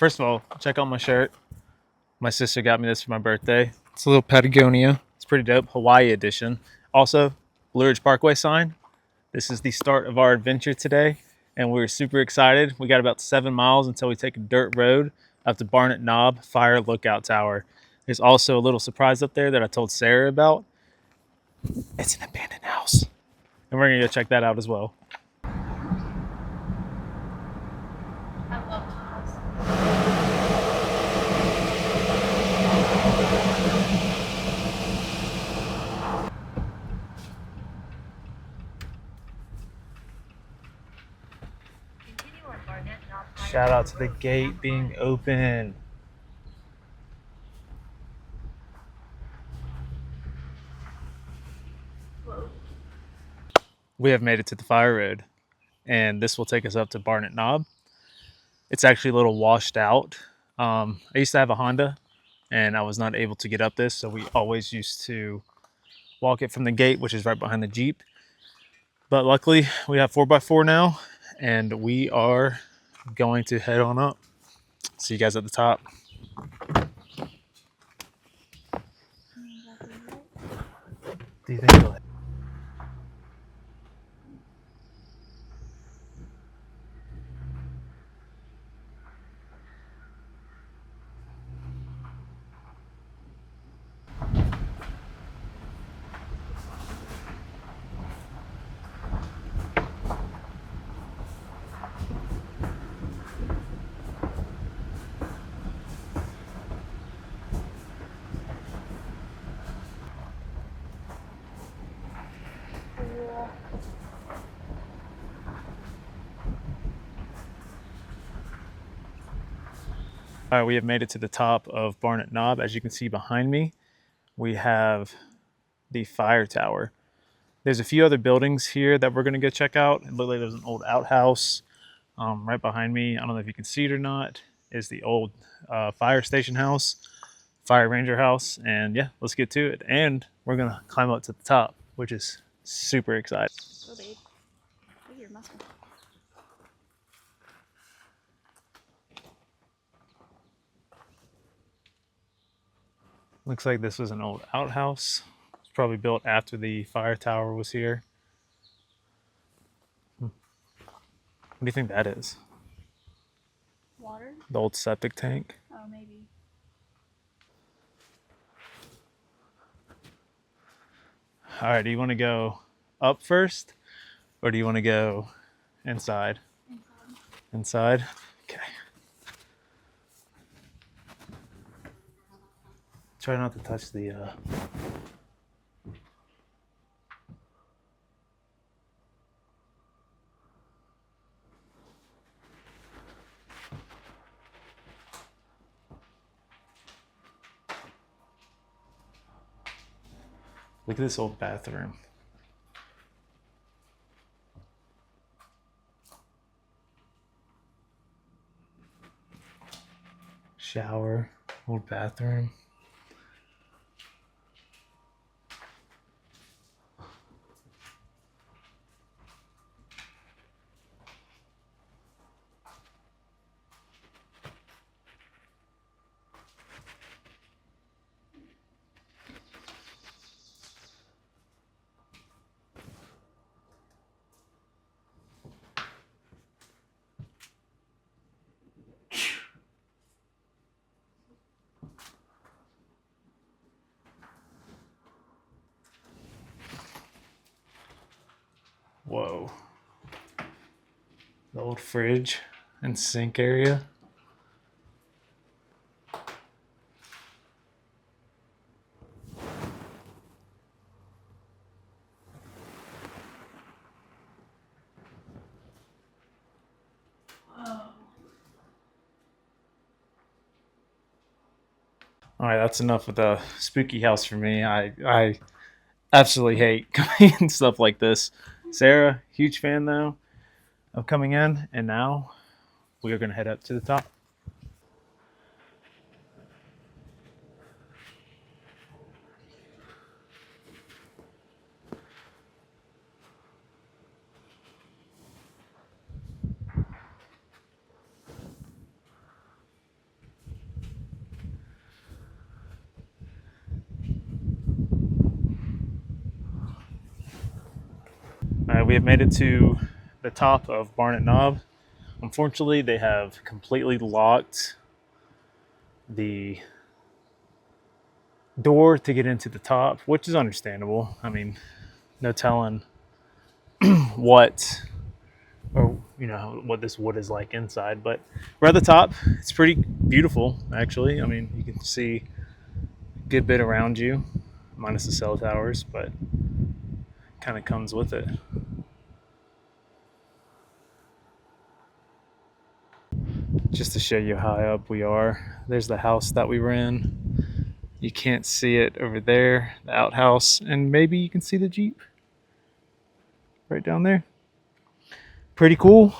First of all, check out my shirt. My sister got me this for my birthday. It's a little Patagonia. It's pretty dope. Hawaii edition. Also, Blue Ridge Parkway sign. This is the start of our adventure today, and we're super excited. We got about 7 miles until we take a dirt road up to Barnett Fire Lookout Tower. There's also a little surprise up there that I told Sarah about. It's an abandoned house, and we're gonna go check that out as well. Shout out to the gate being open. We have made it to the fire road, and this will take us up to Barnett Knob. It's actually a little washed out. I used to have a Honda, and I was not able to get up this, so we always used to walk it from the gate, which is right behind the Jeep. But luckily, we have 4x4 now, and we are going to head on up. See you guys at the top. Do you think you'll... All right, we have made it to the top of Barnett Knob. As you can see behind me, we have the fire tower. There's a few other buildings here that we're gonna go check out. It looks like there's an old outhouse right behind me. I don't know if you can see it or not, is the old fire station house, fire ranger house. And yeah, let's get to it. And we're gonna climb up to the top, which is super exciting. Go, babe. Look at your muscle. Looks like this was an old outhouse. It's probably built after the fire tower was here. What do you think that is? Water? The old septic tank? Oh, maybe. All right, do you want to go up first, or do you want to go inside? Inside? Okay. Try not to touch the look at this old bathroom. Shower, old bathroom. Whoa. The old fridge and sink area. All right, that's enough of the spooky house for me. I absolutely hate coming in stuff like this. Sarah, huge fan though of coming in, and now we are going to head up to the top. We have made it to the top of Barnett Knob. Unfortunately, they have completely locked the door to get into the top, which is understandable. I mean, no telling what what this wood is like inside, but we're at the top. It's pretty beautiful, actually. I mean, you can see a good bit around you, minus the cell towers, but kind of comes with it. Just to show you how high up we are, there's the house that we were in. You can't see it over there, the outhouse, and maybe you can see the Jeep right down there. Pretty cool.